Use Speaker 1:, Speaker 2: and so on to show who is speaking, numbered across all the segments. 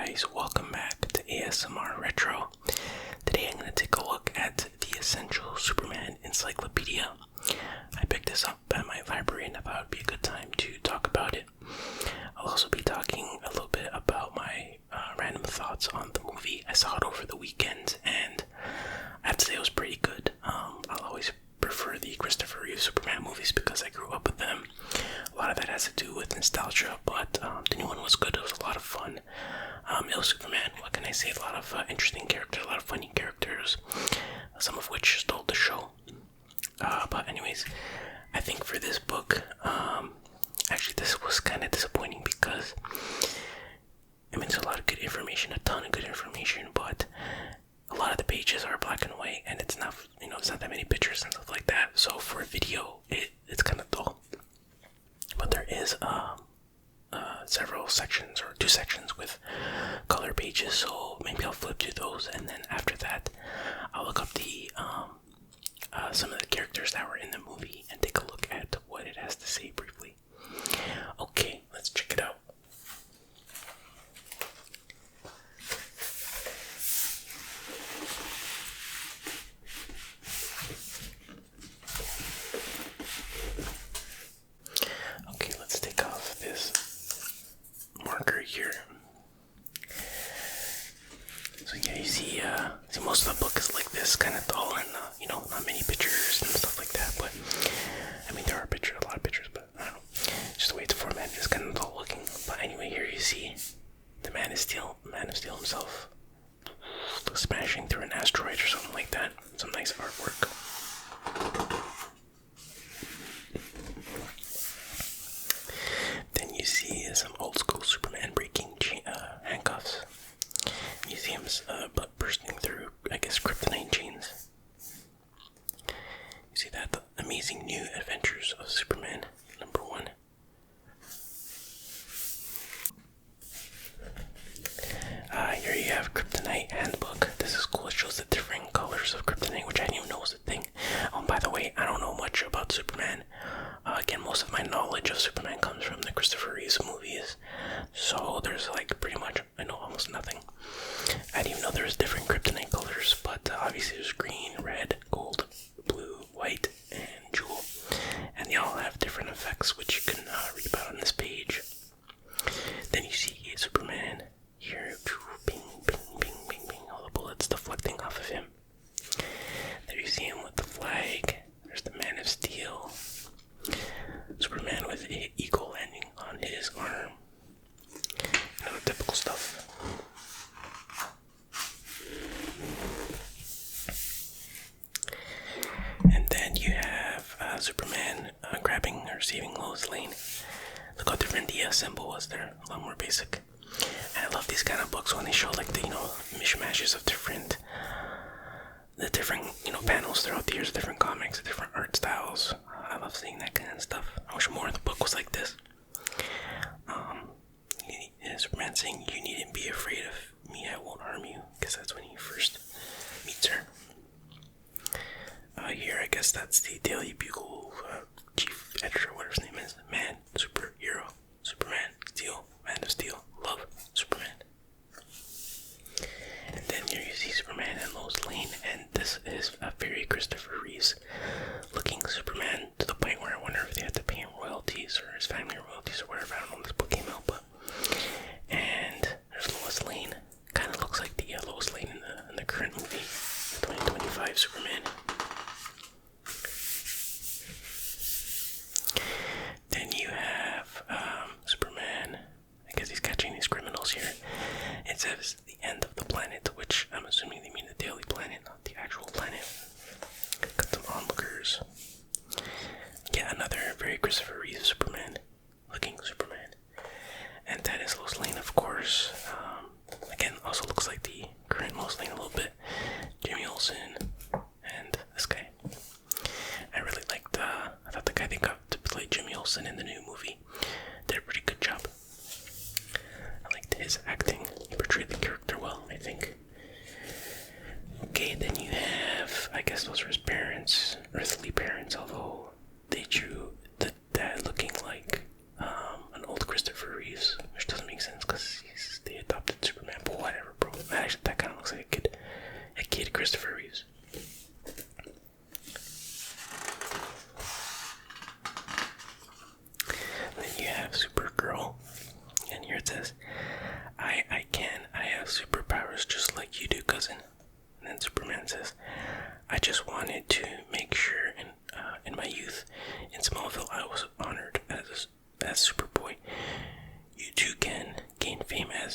Speaker 1: guys, welcome back to ASMR Retro. Today I'm going to take a look at the Essential Superman Encyclopedia. I picked this up at my library and I thought it would be a good time to talk about it. I'll also be talking a little bit about my random thoughts on the movie. I saw it over the weekend and I have to say it was pretty good. I'll always prefer the Christopher Reeve Superman movies because I grew up with them. A lot of that has to do with nostalgia, but the new one was good. It was a lot of fun. It was Superman, what can I say? A lot of interesting characters, a lot of funny characters, some of which stole the show. But anyways, I think for this book, actually this was kind of disappointing because, I mean, there's a lot of good information, a ton of good information, but a lot of the pages are black and white, and it's not, it's not that many pictures and stuff like that. So for a video, it's kind of dull. But there is several sections, or 2 sections with color pages, so maybe I'll flip through those, and then after that I'll look up the some of the characters that were in the movie and take a look at what it has to say briefly. Okay, let's check it out. Okay, let's take off this marker here. So yeah, you see most of the book is like this, kind of dull, and not many pictures and stuff like that. But I mean, there are pictures, a lot of pictures, but I don't know. Just the way it's formatted is kind of dull looking. But anyway, here you see the Man of Steel himself, smashing through an asteroid or something like that. Some nice artwork. Then you see some old school Superman breaking handcuffs. You see him bursting through, I guess, kryptonite chains. You see that? The Amazing New Adventures of Superman, #1. Here you have Kryptonite Handbook. This is cool. It shows the different colors of kryptonite, which I didn't even know was a thing. By the way, I don't know much about Superman. Again, most of my knowledge of Superman comes from the Christopher Reeve movies. So there's pretty much, I know almost nothing. I didn't even know there was different kryptonite colors, but obviously there's green, red, gold, blue, white, and jewel. And they all have different effects, which you can read about on this page. Then you see Superman here, bing, bing, bing, bing, bing, all the bullets deflecting off of him. There you see him with the flag. There's the Man of Steel. Superman with an eagle landing on his arm. Typical stuff. And then you have Superman grabbing or receiving Lois Lane. Look how different the symbol was there. A lot more basic. And I love these kind of books when they show the mishmashes of the different panels throughout the years, different comics, different art styles. I love seeing that kind of stuff. I wish more of the book was like this. Superman saying, "You needn't be afraid of me, I won't harm you," because that's when he first meets her. Here, I guess that's the Daily Bugle chief editor, whatever his name is. Man, superhero, Superman, Steel, Man of Steel, love, Superman. And then here you see Superman and Lois Lane, and this is a very Christopher Reeve looking Superman, to the point where I wonder if they had to pay him royalties or his family royalties or whatever. I don't know when this book came out, but and there's Lois Lane. Kind of looks like the Lois Lane in the current movie, 2025 Superman. Then you have Superman. I guess he's catching these criminals here. It says the end of the planet, which I'm assuming they mean the Daily Planet, not the actual planet. Got some onlookers. Yeah, another very Christopher Reeve Superman looking Superman. And that is Lois Lane, of course. Again, also looks like the current Lois Lane a little bit. Jimmy Olsen and this guy. I really liked, I thought the guy they got to play Jimmy Olsen in the new movie did a pretty good job. I liked his acting. He portrayed the character well, I think. Okay, then you have, I guess those are his parents, earthly parents, although they drew the dad looking like an old Christopher Reeve, which doesn't make sense because he's the adopted Superman,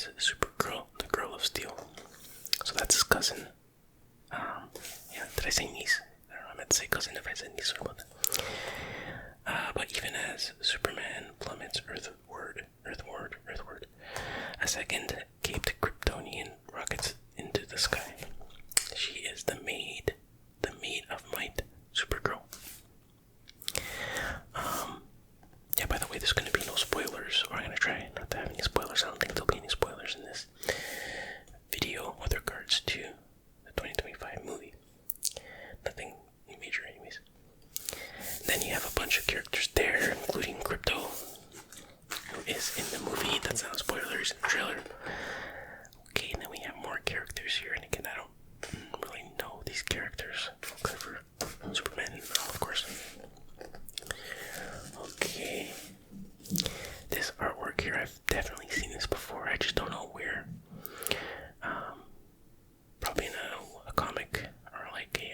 Speaker 1: as Supergirl, the Girl of Steel. So that's his cousin. Yeah, did I say niece? I don't know, I meant to say cousin if I said niece. Sorry about that. But even as Superman plummets Earthward, a second caped Kryptonian rockets into the sky. She is the maid of might, Supergirl. Yeah, by the way, there's going to be no spoilers, or I'm going to try not to have any spoilers. I don't think there'll be any spoilers in this video with regards to the 2025 movie. Nothing major anyways. Then you have a bunch of characters there, including Krypto, who is in the movie. That's not spoilers in the trailer. Okay, and then we have more characters here, and again, I don't really know these characters, except for Superman, of course. Okay, this artwork here, I've definitely seen this before, I just don't know where. Probably in a comic, or like they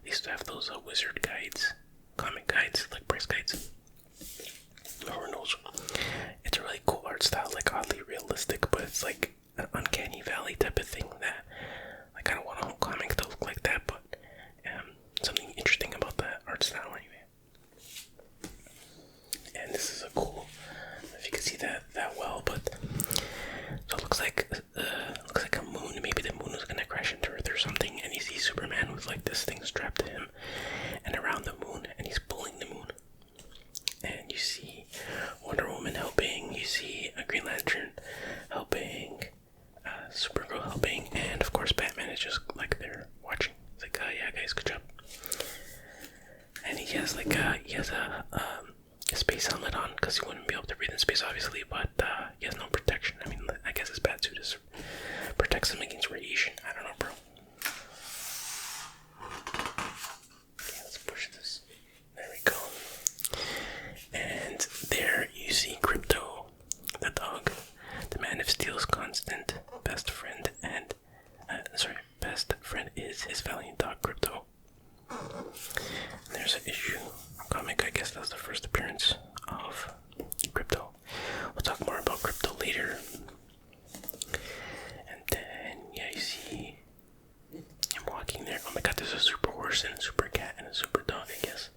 Speaker 1: used to have those wizard guides, comic guides, like price guides. Who knows? It's a really cool art style, like oddly realistic, but it's like an uncanny valley type of thing that, like, I don't want a whole comic to look like that, but something interesting about that art style anyway. And this is a cool, if you can see that well, but so it looks like a moon. Maybe the moon is gonna crash into Earth or something, and you see Superman with like this thing strapped to him and around the moon, and he's pulling the moon. And you see Wonder Woman helping, you see a Green Lantern helping, Supergirl helping, and of course Batman is just like there watching. He's like, yeah guys, good job. And he has like a space helmet on, because he wouldn't be able to breathe in space obviously, but he has no protection. I mean, I guess his batsuit protects him against radiation. I don't know, bro. Okay, let's push this. There we go. And there you see Krypto, the dog, the Man of Steel's constant best friend, and best friend is his valiant dog Krypto. And there's an issue comic. I guess that's the first appearance of Krypto. We'll talk more about Krypto later. And then yeah, you see him walking there. Oh my god, there's a super horse and a super cat and a super dog, I guess.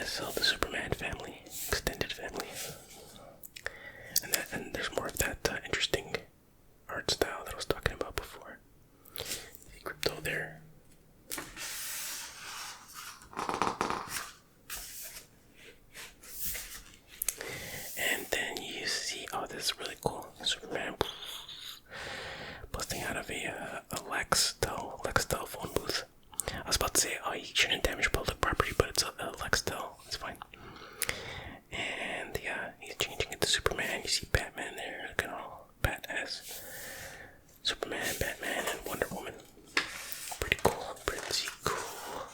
Speaker 1: So the Superman family, extended family, and there's more of that interesting art style that I was talking about before. See Krypto there. And then you see, oh, this is really cool. Superman busting out of a Lex Luthor phone booth. I was about to say, oh, he shouldn't damage public property, but it's a Lex Luthor. It's fine. And yeah, he's changing into Superman. You see Batman there, looking all badass. Superman, Batman, and Wonder Woman. Pretty cool. Pretty cool.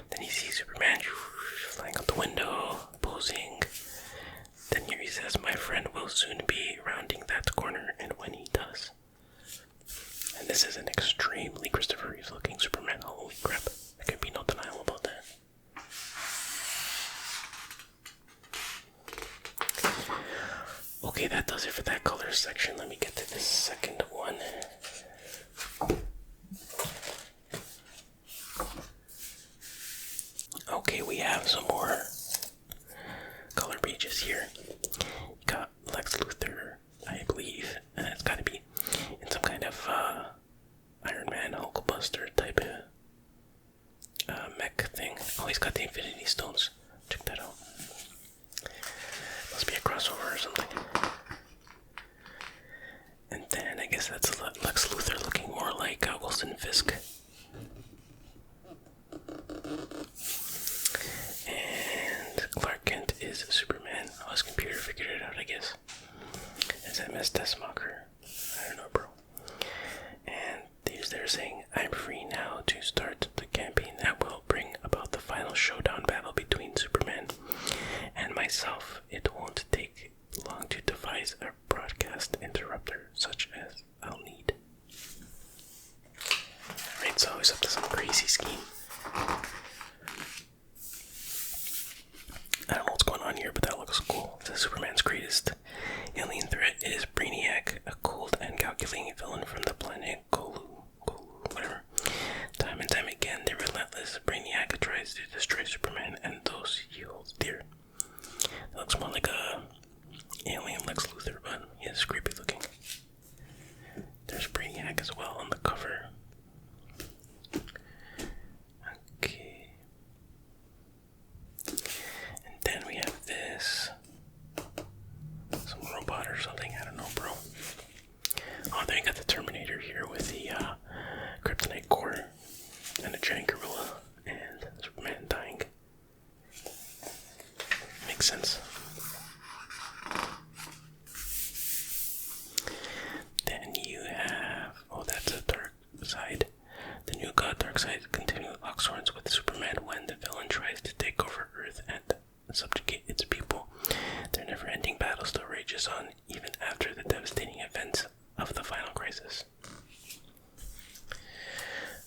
Speaker 1: Then you see Superman flying out the window, posing. Then here he says, my friend will soon be rounding that corner, and when he does. And this is an extremely Christopher Reeve looking Superman. Holy crap. There can be no denial about that. Okay, that does it for that color section. Let me get to the second one. Okay, we have some more color pages here. You got Lex Luthor, I believe, and it's gotta be in some kind of Iron Man, Hulkbuster type of mech thing. Oh, he's got the Infinity Stones. Check that out. Must be a crossover or something. And then I guess that's Lex Luthor looking more like Wilson Fisk. And Clark Kent is Superman. Oh, his computer figured it out, I guess. It's MS Tessmacher. I don't know, bro. And they're saying, I'm free now to start the campaign that will bring about the final showdown battle between Superman and myself. It won't take long to devise a broadcast interrupter such as I'll need. Alright, so he's up to some crazy scheme. looks cool. The Superman's greatest alien threat is Brainiac, a cold and calculating villain from the planet whatever. Time and time again, the relentless Brainiac tries to destroy Superman and those he holds dear. It looks more like a alien Lex Luthor, but he is creepy looking. There's Brainiac as well on the cover. Okay. And then we have this. Some robot or something, I don't know, bro. Oh, then you got the Terminator here with the kryptonite core and a giant gorilla and Superman dying. Makes sense. Then you have, oh, that's a dark side. The new god Darkseid continually locks horns with Superman when the villain tries to take over Earth and subjugate its people. Their never-ending battle still rages on even after the devastating events of the final crisis.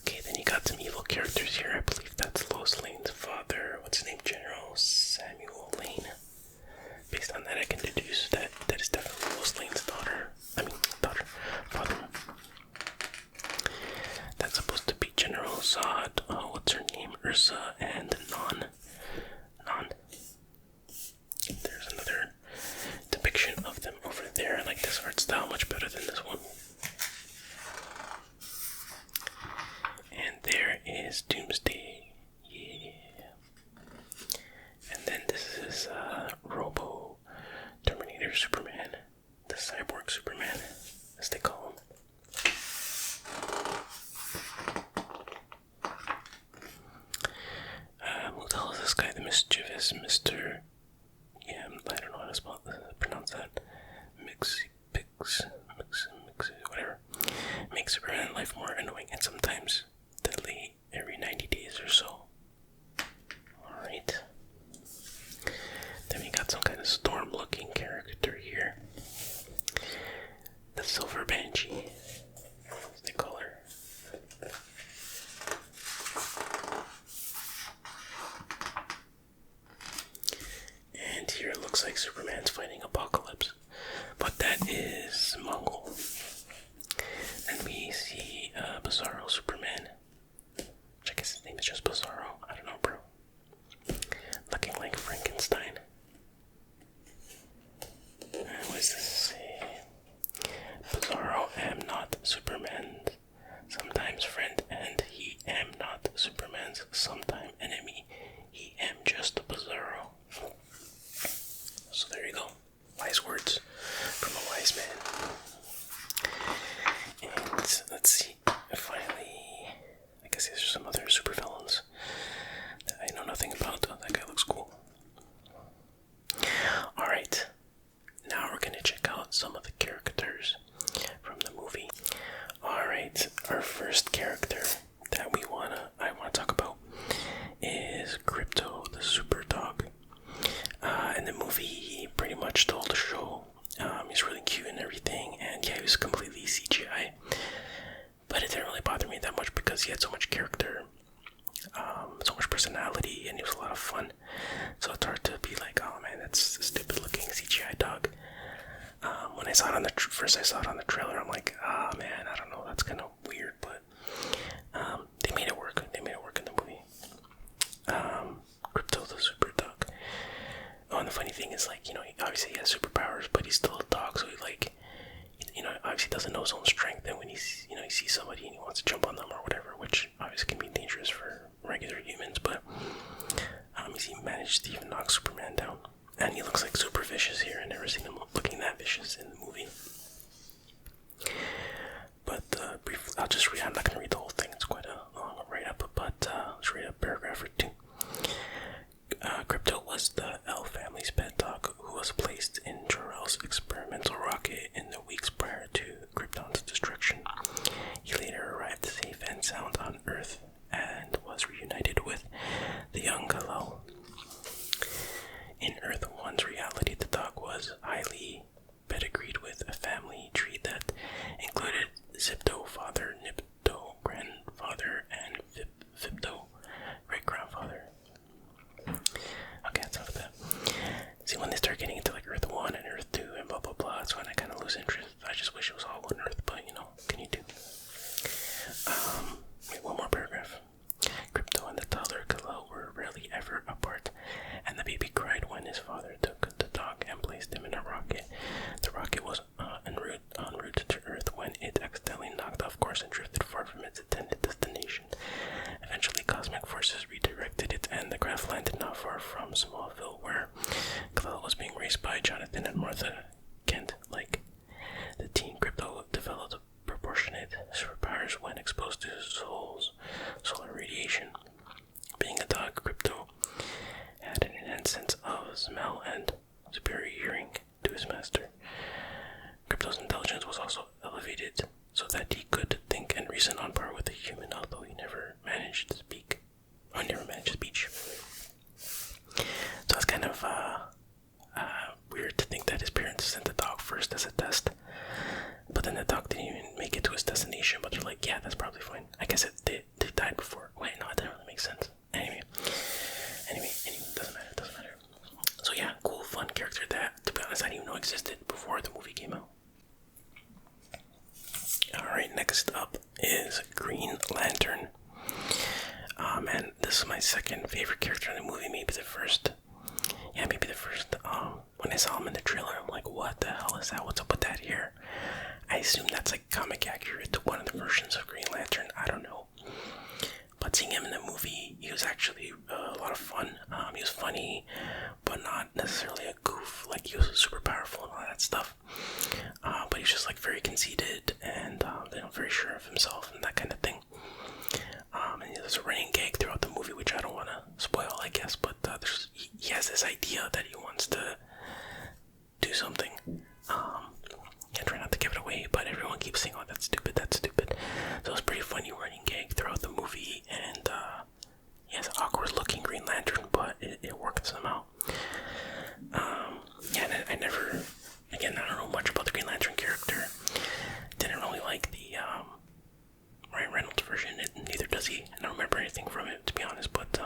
Speaker 1: Okay, then you got some evil characters here. I believe that's Lois Lane's father. What's his name? General Samuel Lane. Based on that, I can deduce that that is definitely Lois Lane's daughter. Father. That's supposed to be General Zod. What's her name? Ursa and Non. There's another depiction of them over there. I like this art style much better than this one. And there is Doomsday. Yeah. And then this is Robo Terminator Superman. The Cyborg Superman, as they call him. Who the hell is this guy? The mischievous Mr. Yeah, I don't know how to pronounce that. Mix, whatever. Makes Superman life more annoying and sometimes deadly every 90 days or so. Alright. Then we got some kind of storm-looking character here. The Silver Banshee, as they call her. And here it looks like Superman's fighting Apocalypse, but that is Mongol. And we see Bizarro Superman, which I guess his name is just Bizarro. I don't know, bro. Looking like Frankenstein. What does this say? Bizarro am not Superman's sometimes friend, and he am not Superman's sometime enemy. He am just a Bizarro. So there you go. Wise words from a wise man. And let's see. Finally, I guess these are some other supervillains that I know nothing about. Oh, that guy looks cool. Alright. Now we're gonna check out some of the characters from the movie. Alright, our first character that I wanna talk about is Krypto, the super dog. In the movie, he pretty much stole the show. He's really cute and everything, and yeah, he was completely CGI. But it didn't really bother me that much because he had so much character, so much personality, and he was a lot of fun. So it's hard to be like, oh man, that's a stupid looking CGI dog. When I saw it on first I saw it on the trailer, I'm like, ah man, I don't know, that's kind of weird, but they made it work. They made it work in the movie. Krypto, the super dog. Oh, and the funny thing is, like, you know, obviously he has superpowers, but he's still a dog, so he, like, you know, obviously doesn't know his own strength, and when he sees somebody and he wants to jump on them or whatever, which obviously can be dangerous for regular humans, but he managed to even knock Superman down. And he looks like super vicious here. I never seen him looking that vicious in the movie. But briefly, I'm not going to read the whole thing, it's quite a long write-up, but let's read a paragraph or two. Krypto was the L family's pet dog who was placed in Jor-El's experimental rocket in the weeks prior to Krypton's destruction. He later arrived safe and sound on Earth and was reunited with the young Kal-El. In Earth 1's reality, the dog was highly pedigreed with a family tree that included Zipto, father, Nipto, grandfather, and Fipto, great-grandfather. Okay, that's enough of that. start getting into like Earth 1 and Earth 2 and blah blah blah, that's when I kind of lose interest. I just wish it was all one Earth, but what can you do? Wait, one more paragraph. Krypto and the toddler Kal-El were rarely ever apart, and the baby cried when his father took the dog and placed him in a rocket. The rocket was en route to Earth when it accidentally knocked off course and drifted far from its intended destination. Eventually, cosmic forces redirected it, and the craft landed not far from Smallville, where Kal-El was being raced by Jonathan and Martha Kent. Like the teen, Krypto developed proportionate superpowers when exposed to solar radiation. Being a dog, Krypto had an enhanced sense of smell and superior hearing to his master. Krypto's intelligence was also elevated so that he could think and reason on par with a human, although he never managed to speak. Or never managed speech. So it's kind of weird to think that his parents sent the dog first as a test. But then the dog didn't even make it to his destination, but they're like, yeah, that's probably fine. I guess they died before. Wait, no, it didn't really make sense. Anyway, doesn't matter. So yeah, cool, fun character that, to be honest, I didn't even know existed before the movie came out. Alright, next up is Green Lantern. Man, this is my second favorite character in the movie, maybe the first. When I saw him in the trailer, I'm like, what the hell is that? What's up with that hair? I assume that's like comic accurate to one of the versions of Green Lantern. I don't know. But seeing him in the movie, he was actually a lot of fun. He was funny, but not necessarily a goof. Like, he was super powerful and all that stuff. But he was just like very conceited and very sure of himself and that kind of thing. And there's a running gag throughout the movie, which I don't want to spoil, I guess. But he has this idea that he wants to do something. I try not to give it away, but everyone keeps saying, oh, that's stupid. So it's pretty funny running gag throughout the movie, and he has an awkward looking Green Lantern, but it works somehow. And I never, again, I don't know much about the Green Lantern character. Didn't really like the Ryan Reynolds version, neither does he. I don't remember anything from it, to be honest, but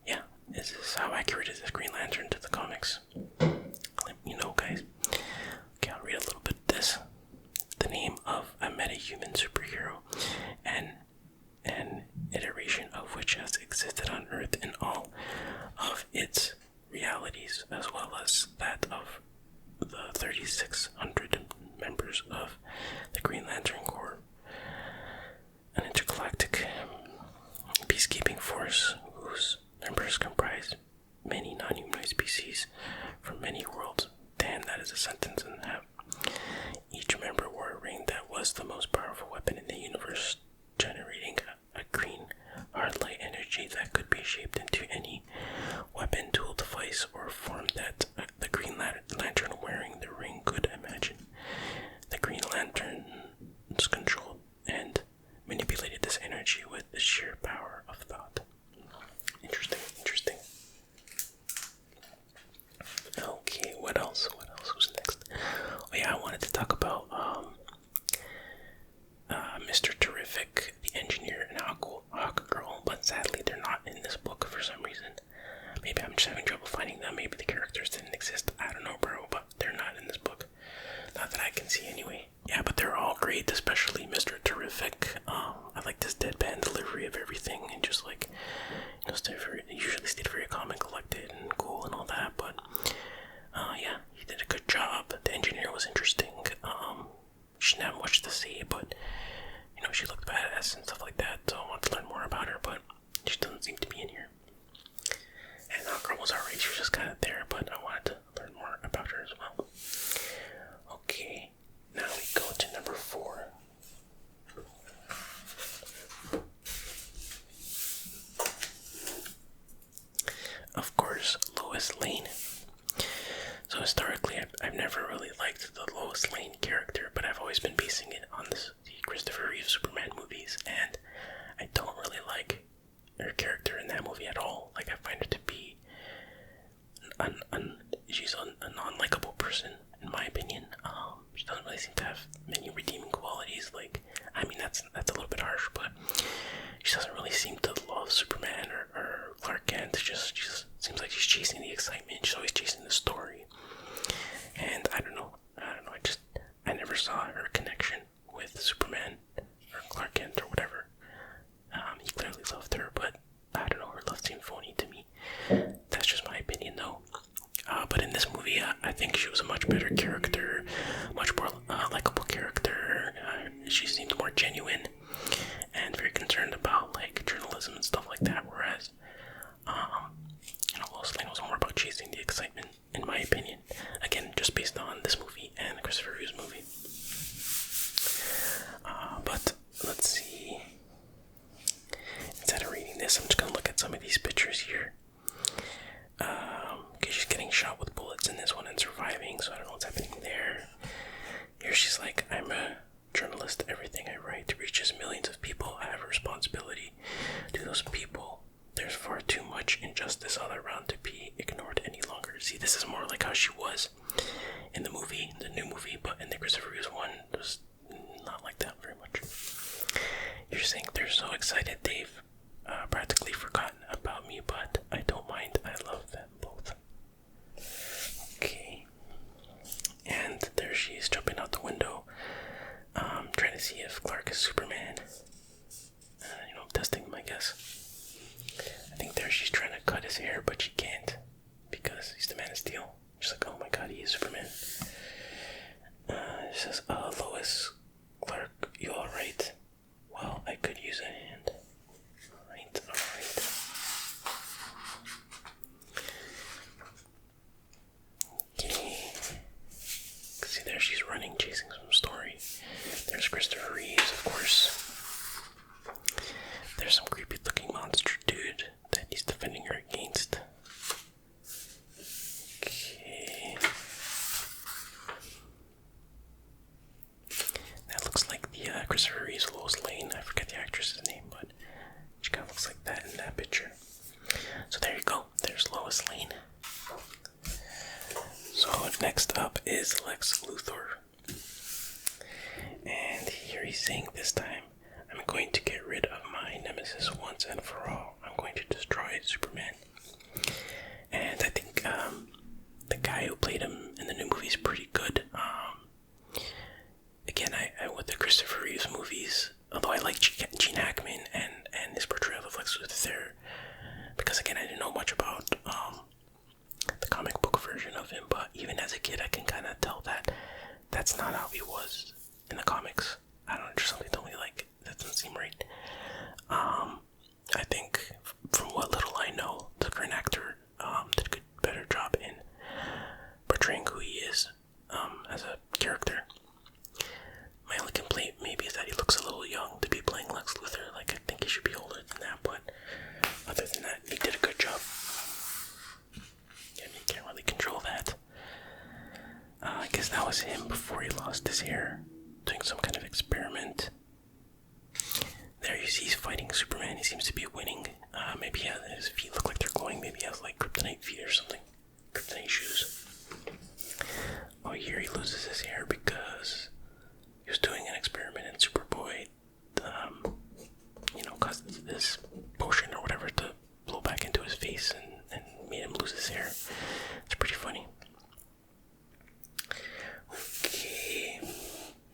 Speaker 1: yeah, this is how accurate is this Green Lantern to the comics. Let me know, guys. Okay, I'll read a little bit of this. The name of a meta-human superhero, and an iteration of which has existed on Earth in all of its realities, as well as that of the 3,600 members of the Green Lantern Corps, an intergalactic peacekeeping force whose members comprise many non-humanoid species from many worlds. Damn, that is a sentence and a half. Each member wore a ring that was the most powerful weapon in the universe, generating a green, hard light energy that could be shaped into any weapon, tool, device, or form that the Green Lantern wearing the ring could imagine. The Green Lanterns controlled and manipulated this energy with the sheer power of thought. Interesting. Okay, what else? Who's next? Oh yeah, I wanted to talk about Mr. Terrific, the engineer, and Hawk Girl, but sadly they're not in this book for some reason. Maybe I'm just having trouble finding them. Maybe the characters didn't exist. I don't know, bro, but they're not in this book. Not that I can see anyway. Yeah, but they're all great, especially Mr. Terrific. I like this deadpan delivery of everything, and just like, usually stayed very calm and collected and cool and all that, but yeah, he did a good job. The engineer was interesting. She didn't have much to say, but she looked badass and stuff like that, so I want to learn more about her, but she doesn't seem to be in here. And Girl was alright, she was just kind of there, but I wanted to learn more about her as well. Okay, now we go to number 4. Of course, Lois Lane. So historically, I've never really liked the Lois Lane character, but I've always been basing it on the Christopher Reeve Superman movies, and I don't really like her character in that movie at all. Like, I find her to be she's a non-likable person, in my opinion. She doesn't really seem to have many redeeming qualities. Like, I mean, that's a little bit harsh, but she doesn't really seem to love Superman or Clark Kent. She just seems like she's chasing the excitement. She's always chasing the story. movie, I think she was a much better character, much more likable character. She seemed more genuine and very concerned about like journalism and stuff like that. Whereas, Lois Lane was more about chasing the excitement, in my opinion. Again, just based on this movie and the Christopher Reeves movie. But let's see. Instead of reading this, I'm just gonna look at some of these pictures here. Okay, she's getting shot with bullets in this one and surviving, so I don't know what's happening there. Here she's like, I'm a journalist. Everything I write reaches millions of people. I have a responsibility to those people. There's far too much injustice all around to be ignored any longer. See, this is more like how she was in the movie, the new movie, but in the Christopher Reeves one, it was not like that very much. You're saying they're so excited they've practically forgotten about me, but I don't mind. I love them both. Okay. And there she is jumping out the window, trying to see if Clark is Superman. Testing him, I guess. I think there she's trying to cut his hair, but she can't because he's the Man of Steel. She's like, oh my god, he is Superman. She says, Lois, Clark, you alright? Well, I could use a hand. Alright. Okay. See there, she's running, chasing some story. There's Christopher Reeves, of course. There's some creepy looking monster dude that he's defending her against. Okay. That looks like the Christopher Reeves Lois Lane. I forget the actress's name, but she kind of looks like that in that picture. So there you go. There's Lois Lane. So next up is Lex Luthor. And here he's saying this time, I'm going to get rid of my nemesis once and for all. I'm going to destroy Superman. And I think the guy who played him in the new movie is pretty good. Again, I with the Christopher Reeves movies, although I like Gene Hackman and his portrayal of Lex Luthor, because again, I didn't know much about the comic book version of him, but even as a kid, I can kind of tell that that's not how he was in the comics. I don't know, just something told me like that doesn't seem right. I think from what little I know, the current actor did a good, better job in portraying who he is as a character. My only complaint maybe is that he looks a little young to be playing Lex Luthor. Like, I think he should be older than that, but other than that, he did a good job. Yeah, you can't really control that. I guess that was him before he lost his hair, doing some kind of experiment. There you see he's fighting Superman. He seems to be winning. Maybe his feet look like they're glowing. Maybe he has like kryptonite feet or something. Kryptonite shoes. Oh, here he loses his hair because he was doing an experiment and Superboy, caused this potion or whatever to blow back into his face and made him lose his hair. It's pretty funny. Okay.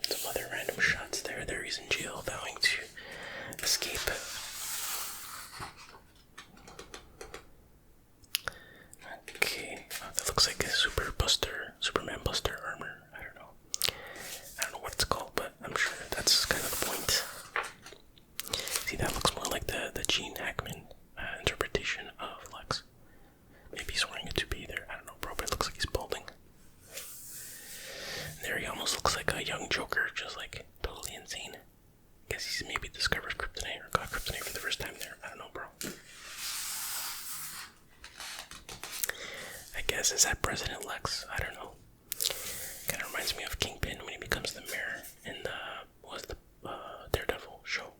Speaker 1: Some other random shots there. There he's in jail vowing to escape. Okay. That looks like a Superman Buster armor. I don't know what it's called, but I'm sure that's kind of the point. See, that looks more like the Gene Hackman interpretation of Lex. Maybe he's wearing a toupee there. I don't know, bro, but it looks like he's balding. There he almost looks like a young Joker, just like totally insane. Guess he's maybe discovered kryptonite or got kryptonite for the first time there. I don't know, bro. I guess, is that President Lex? I don't know. Kind of reminds me of Kingpin when he becomes the mayor in the Daredevil show.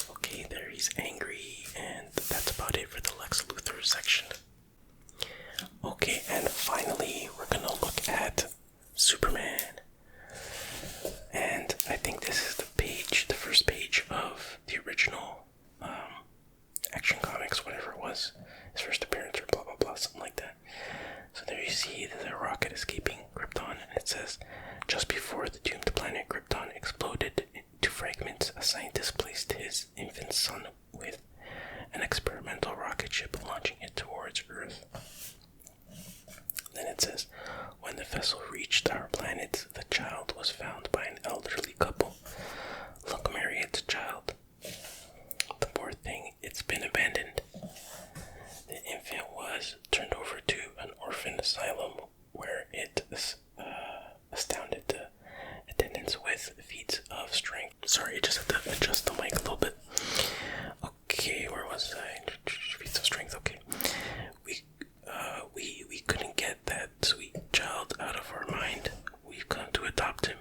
Speaker 1: Okay, there he's angry, and that's about it for the Lex Luthor section. Okay, and finally, we're gonna look at Superman. And I think this is the first page of the original Action Comics, whatever it was, his first appearance or blah blah blah, something like that. So there you see the rocket escaping Krypton, and it says, just before the doomed Krypton exploded to fragments, a scientist placed his infant son with an experimental rocket ship, launching it towards Earth. Then it says, when the vessel reached our planet, the child was found by an elderly couple. Look, Mary, it's a child. The poor thing, it's been abandoned. The infant was turned over to an orphan asylum where it astounded the attendants with feats of strength. Sorry, I just had to adjust the mic a little bit. Okay, where was I? Feats of strength, okay. We couldn't get that sweet child out of our mind. We've come to adopt him,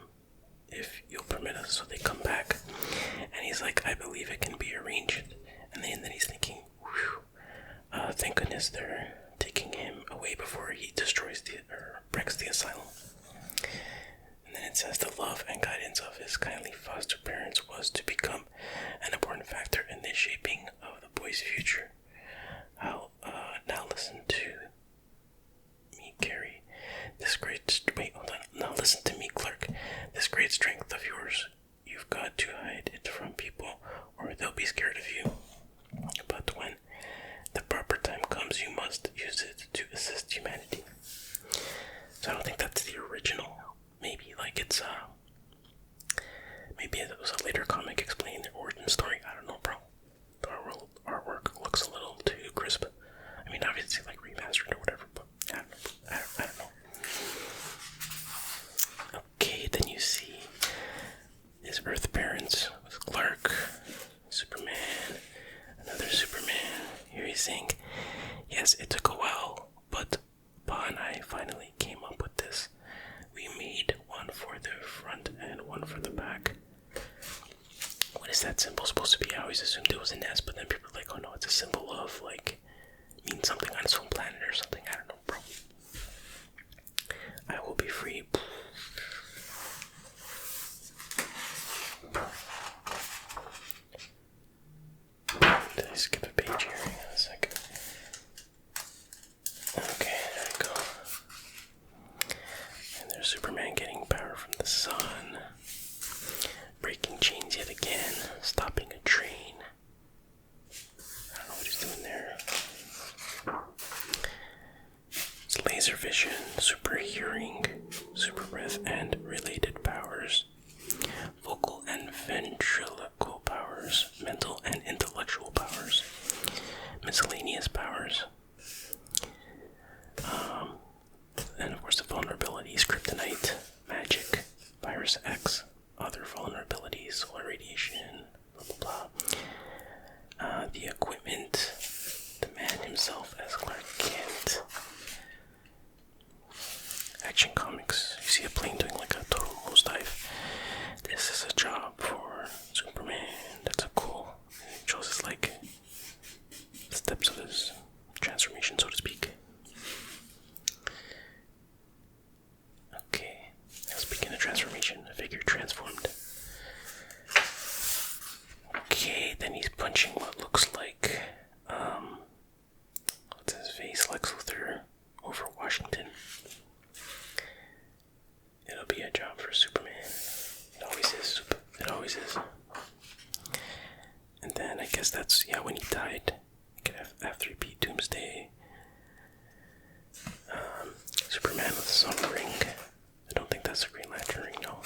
Speaker 1: if you'll permit us. So they come back, and he's like, I believe it can be arranged. And then he's thinking, whew, thank goodness they're taking him away before he destroys or wrecks the asylum. And then it says, the love and guidance of his kindly foster parents was to become an important factor in the shaping of the boy's future. I'll now listen to me, Carrie. Now listen to me, Clark. This great strength of yours, you've got to hide it from people, or they'll be scared of you. But when the proper time comes, you must use it to assist humanity. So I don't think that's the original. Maybe like it's maybe it was a later comic explaining the origin story. I don't know, bro. The artwork looks a little too crisp. I mean, obviously like remastered or whatever, but I don't know. Okay, then you see his Earth parents with Clark, Superman, another Superman. Here he's saying, yes, it took a while, but Pa and I finally came up with this. We made one for the front and one for the back. What is that symbol supposed to be? I always assumed it was an S, but then people are like, oh no, it's a symbol of, like, means something on its own planet or something. I don't know, bro. I will be free. Did I skip a page here? Hang on a second. Okay, there we go. And there's Superman getting power from the sun. Breaking chains yet again. Stopping a train. I don't know what he's doing there. It's laser vision, super hearing, super breath, and related powers. Vocal and ventriloquial powers. Mental and intellectual powers. Miscellaneous powers. And of course the vulnerabilities, kryptonite, magic, virus X, other vulnerabilities, solar radiation, blah blah blah. The equipment, the man himself as Clark Kent. Action comics, you see a plane doing like a total nosedive. This is a job for Superman. That's a cool. It shows us like the steps of his transformation, so to speak. Okay, let's begin the transformation. A figure transformed. Okay, then he's punching what looks like, what's his face? Lex Luthor over Washington. It'll be a job for Superman. It always is. It always is. And then I guess that's, yeah, when he died. You could have F3P Doomsday. Superman with his own ring. I don't think that's a Green Lantern ring, no.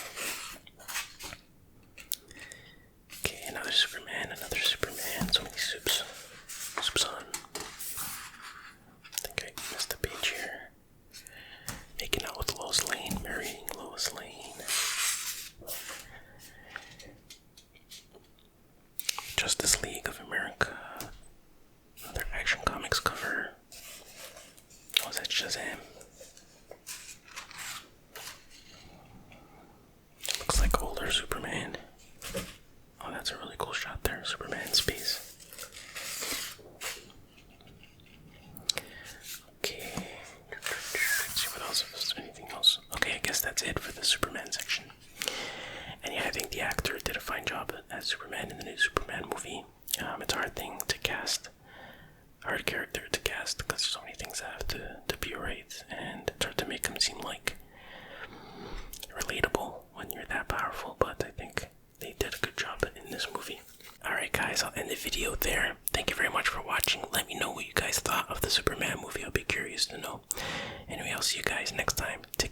Speaker 1: Okay, another Superman. So many soups. Soups on. I think I missed a page here. Making out with Lois Lane, marrying Lois Lane. Justice League of America. Another Action Comics cover. Oh, is that Shazam? Looks like older Superman. Oh, that's a really cool shot there. Superman in space. Okay. Let's see what else. If there's anything else. Okay, I guess that's it for the Superman section. And yeah, I think the actor did a fine job as Superman in the new Superman movie. It's a hard character to cast because there's so many things that have to be right, and it's hard to make him seem like relatable when you're that powerful, but I think they did a good job in this movie. Alright guys, I'll end the video there. Thank you very much much for watching. Let me know what you guys thought of the Superman movie. I'll be curious to know. Anyway, I'll see you guys next time. Take